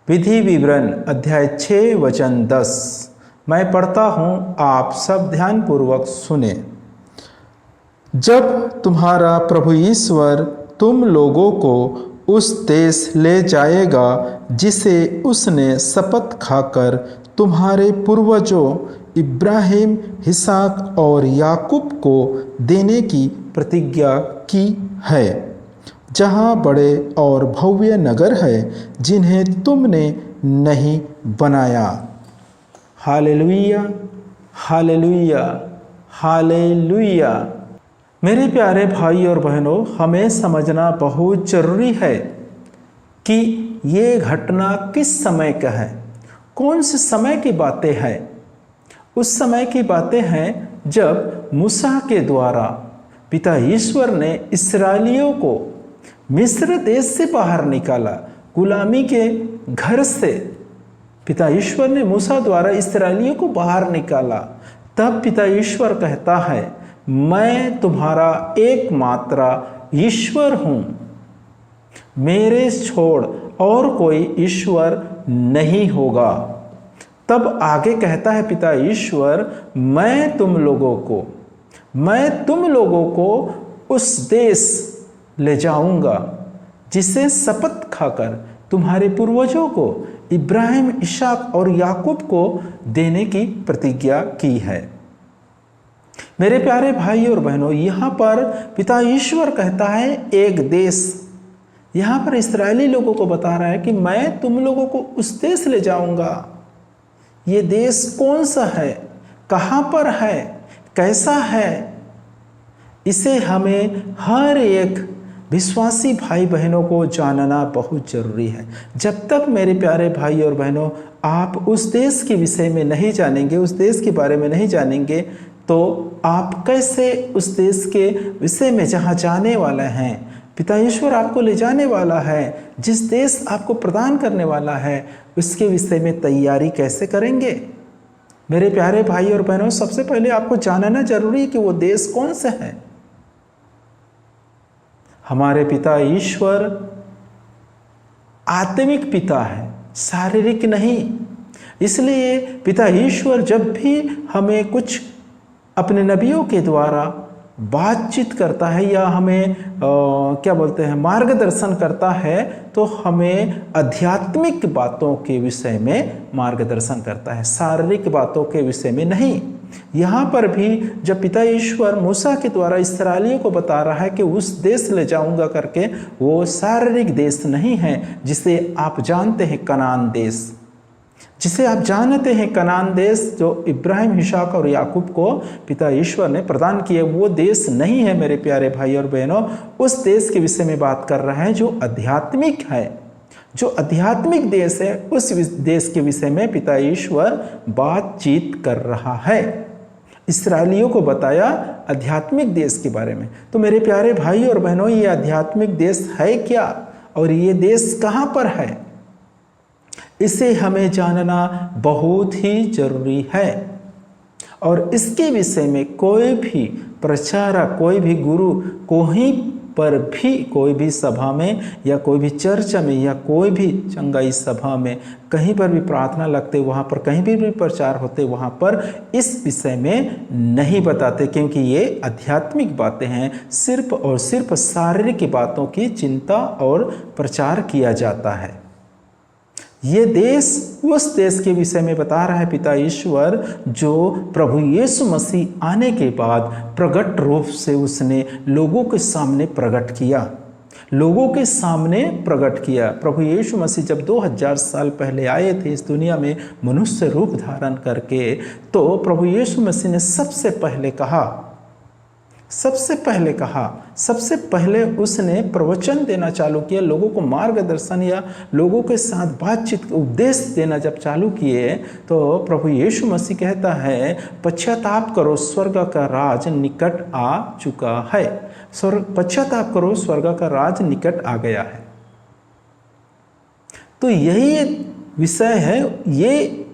विधि विवरण अध्याय 6 वचन 10। मैं पढ़ता हूँ, आप सब ध्यानपूर्वक सुने। जब तुम्हारा प्रभु ईश्वर तुम लोगों को उस देश ले जाएगा जिसे उसने शपथ खाकर तुम्हारे पूर्वजों इब्राहिम, इसहाक और याकूब को देने की प्रतिज्ञा की है, जहाँ बड़े और भव्य नगर है जिन्हें तुमने नहीं बनाया। Hallelujah, hallelujah, hallelujah. मेरे प्यारे भाई और बहनों, हमें समझना बहुत जरूरी है कि ये घटना किस समय का है, कौन से समय की बातें हैं। उस समय की बातें हैं जब मूसा के द्वारा पिता ईश्वर ने इस्राएलियों को मिस्र देश से बाहर निकाला, गुलामी के घर से पिता ईश्वर ने मूसा द्वारा इस्राएलियों को बाहर निकाला। तब पिता ईश्वर कहता है, मैं तुम्हारा एकमात्र ईश्वर हूँ, मेरे छोड़ और कोई ईश्वर नहीं होगा। तब आगे कहता है पिता ईश्वर, मैं तुम लोगों को उस देश ले जाऊंगा जिसे शपथ खाकर तुम्हारे पूर्वजों को इब्राहिम, इसहाक और याकूब को देने की प्रतिज्ञा की है। मेरे प्यारे भाई और बहनों, यहाँ पर पिता ईश्वर कहता है एक देश। यहाँ पर इस्राएली लोगों को बता रहा है कि मैं तुम लोगों को उस देश ले जाऊंगा। ये देश कौन सा है, कहाँ पर है, कैसा है, इसे हमें हर एक विश्वासी भाई बहनों को जानना बहुत जरूरी है। जब तक मेरे प्यारे भाई और बहनों आप उस देश के विषय में नहीं जानेंगे, उस देश के बारे में नहीं जानेंगे, तो आप कैसे उस देश के विषय में जहाँ जाने वाले हैं, पिता ईश्वर आपको ले जाने वाला है, जिस देश आपको प्रदान करने वाला है, उसके विषय में तैयारी कैसे करेंगे। मेरे प्यारे भाई और बहनों, सबसे पहले आपको जानना जरूरी है कि वो देश कौन सा है। हमारे पिता ईश्वर आत्मिक पिता है, शारीरिक नहीं। इसलिए पिता ईश्वर जब भी हमें कुछ अपने नबियों के द्वारा बातचीत करता है या हमें मार्गदर्शन करता है, तो हमें आध्यात्मिक बातों के विषय में मार्गदर्शन करता है, शारीरिक बातों के विषय में नहीं। यहाँ पर भी जब पिता ईश्वर मूसा के द्वारा इस्राएलियों को बता रहा है कि उस देश ले जाऊंगा करके, वो शारीरिक देश नहीं है जिसे आप जानते हैं कनान देश, जिसे आप जानते हैं कनान देश, जो इब्राहिम, इसहाक और याकूब को पिता ईश्वर ने प्रदान किए, वो देश नहीं है। मेरे प्यारे भाई और बहनों, उस देश के विषय में बात कर रहे हैं जो आध्यात्मिक है, जो आध्यात्मिक देश है। उस देश के विषय में पिता ईश्वर बातचीत कर रहा है, इस्राएलियों को बताया आध्यात्मिक देश के बारे में। तो मेरे प्यारे भाई और बहनों, ये आध्यात्मिक देश है क्या और ये देश कहाँ पर है, इसे हमें जानना बहुत ही जरूरी है। और इसके विषय में कोई भी प्रचारक, कोई भी गुरु कहीं पर भी, कोई भी सभा में या कोई भी चर्च में या कोई भी चंगाई सभा में, कहीं पर भी प्रार्थना लगते, वहाँ पर कहीं भी प्रचार होते, वहाँ पर इस विषय में नहीं बताते, क्योंकि ये आध्यात्मिक बातें हैं। सिर्फ और सिर्फ शारीरिक बातों की चिंता और प्रचार किया जाता है। ये देश उस देश के विषय में बता रहा है पिता ईश्वर, जो प्रभु यीशु मसीह आने के बाद प्रकट रूप से उसने लोगों के सामने प्रकट किया, लोगों के सामने प्रकट किया। प्रभु यीशु मसीह जब 2000 साल पहले आए थे इस दुनिया में मनुष्य रूप धारण करके, तो प्रभु यीशु मसीह ने सबसे पहले उसने प्रवचन देना चालू किया, लोगों को मार्गदर्शन या लोगों के साथ बातचीत, उपदेश देना जब चालू किए, तो प्रभु यीशु मसीह कहता है, पश्चाताप करो, स्वर्ग का राज निकट आ चुका है। पश्चाताप करो, स्वर्ग का राज निकट आ गया है। तो यही विषय है, ये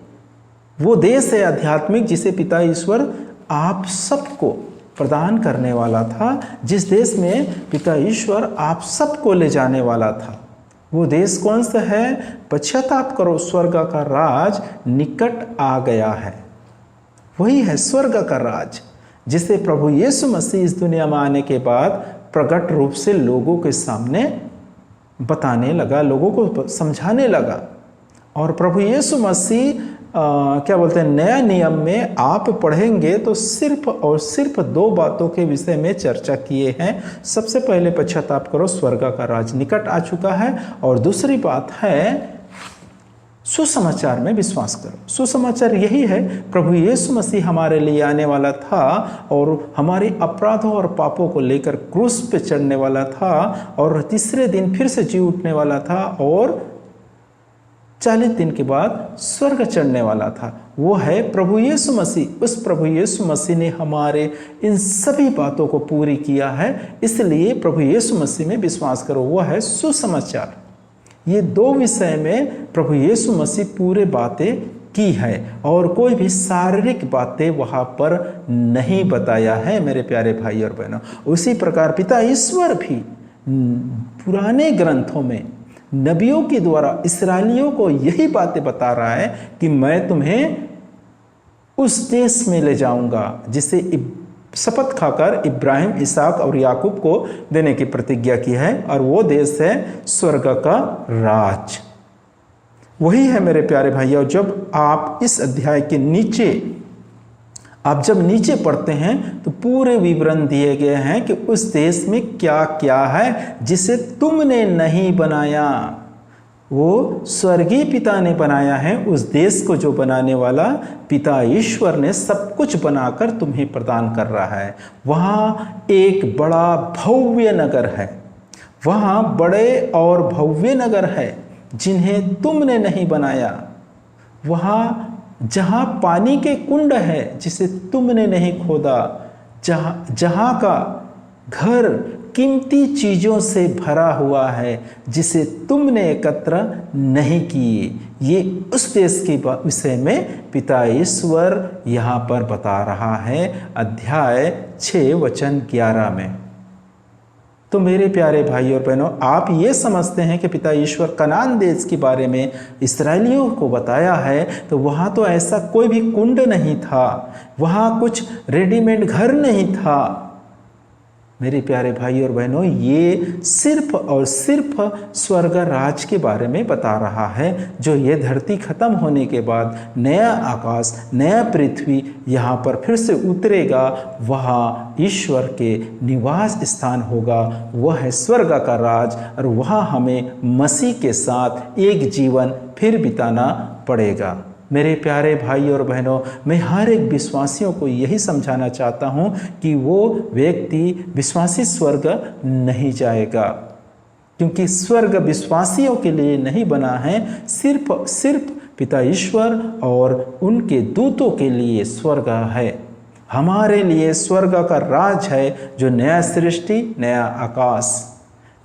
वो देश है आध्यात्मिक जिसे पिता ईश्वर आप सबको प्रदान करने वाला था, जिस देश में पिता ईश्वर आप सबको ले जाने वाला था। वो देश कौन सा है? पश्चाताप करो, स्वर्ग का राज निकट आ गया है। वही है स्वर्ग का राज, जिसे प्रभु यीशु मसीह इस दुनिया में आने के बाद प्रकट रूप से लोगों के सामने बताने लगा, लोगों को समझाने लगा। और प्रभु यीशु मसीह क्या बोलते हैं, नया नियम में आप पढ़ेंगे तो सिर्फ और सिर्फ 2 बातों के विषय में चर्चा किए हैं। सबसे पहले पश्चाताप करो, स्वर्ग का राज निकट आ चुका है। और दूसरी बात है सुसमाचार में विश्वास करो। सुसमाचार यही है, प्रभु यीशु मसीह हमारे लिए आने वाला था और हमारे अपराधों और पापों को लेकर क्रूस पे चढ़ने वाला था और तीसरे दिन फिर से जी उठने वाला था और 40 दिन के बाद स्वर्ग चढ़ने वाला था। वो है प्रभु यीशु मसीह। उस प्रभु यीशु मसीह ने हमारे इन सभी बातों को पूरी किया है, इसलिए प्रभु यीशु मसीह में विश्वास करो। वो है सुसमाचार। ये 2 विषय में प्रभु यीशु मसीह पूरे बातें की है और कोई भी शारीरिक बातें वहाँ पर नहीं बताया है मेरे प्यारे भाई और बहनों। उसी प्रकार पिता ईश्वर भी पुराने ग्रंथों में नबियों के द्वारा इसराइलियों को यही बातें बता रहा है कि मैं तुम्हें उस देश में ले जाऊंगा जिसे शपथ खाकर इब्राहिम, इसहाक और याकूब को देने की प्रतिज्ञा की है, और वो देश है स्वर्ग का राज। वही है मेरे प्यारे भाइयों। जब आप इस अध्याय के नीचे जब नीचे पढ़ते हैं तो पूरे विवरण दिए गए हैं कि उस देश में क्या क्या है जिसे तुमने नहीं बनाया, वो स्वर्गीय पिता ने बनाया है। उस देश को जो बनाने वाला पिता ईश्वर ने सब कुछ बनाकर तुम्हें प्रदान कर रहा है। वहाँ एक बड़ा भव्य नगर है, वहाँ बड़े और भव्य नगर है जिन्हें तुमने नहीं बनाया। वहाँ जहाँ पानी के कुंड है जिसे तुमने नहीं खोदा, जहाँ का घर कीमती चीज़ों से भरा हुआ है जिसे तुमने एकत्र नहीं किए। ये उस देश के विषय में पिता ईश्वर यहाँ पर बता रहा है अध्याय 6 वचन 11 में। तो मेरे प्यारे भाई और बहनों, आप ये समझते हैं कि पिता ईश्वर कनान देश के बारे में इसराइलियों को बताया है, तो वहाँ तो ऐसा कोई भी कुंड नहीं था, वहाँ कुछ रेडीमेड घर नहीं था। मेरे प्यारे भाई और बहनों, ये सिर्फ और सिर्फ स्वर्ग राज के बारे में बता रहा है, जो ये धरती खत्म होने के बाद नया आकाश, नया पृथ्वी यहाँ पर फिर से उतरेगा, वहाँ ईश्वर के निवास स्थान होगा। वह है स्वर्ग का राज, और वहाँ हमें मसीह के साथ एक जीवन फिर बिताना पड़ेगा। मेरे प्यारे भाई और बहनों, मैं हर एक विश्वासियों को यही समझाना चाहता हूँ कि वो व्यक्ति विश्वासी स्वर्ग नहीं जाएगा, क्योंकि स्वर्ग विश्वासियों के लिए नहीं बना है, सिर्फ पिता ईश्वर और उनके दूतों के लिए स्वर्ग है। हमारे लिए स्वर्ग का राज है, जो नया सृष्टि, नया आकाश,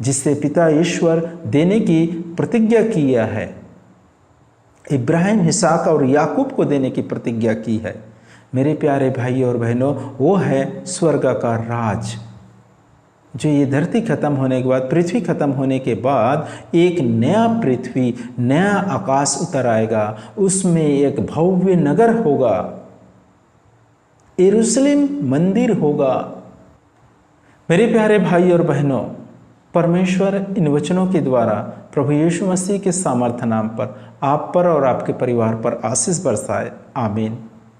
जिसे पिता ईश्वर देने की प्रतिज्ञा किया है, इब्राहिम, इसहाक और याकूब को देने की प्रतिज्ञा की है। मेरे प्यारे भाई और बहनों, वो है स्वर्ग का राज, जो ये धरती खत्म होने के बाद, पृथ्वी खत्म होने के बाद एक नया पृथ्वी, नया आकाश उतर आएगा। उसमें एक भव्य नगर होगा, यरूशलेम मंदिर होगा। मेरे प्यारे भाई और बहनों, परमेश्वर इन वचनों के द्वारा प्रभु यीशु मसीह के सामर्थ्य नाम पर आप पर और आपके परिवार पर आशीष बरसाए। आमीन।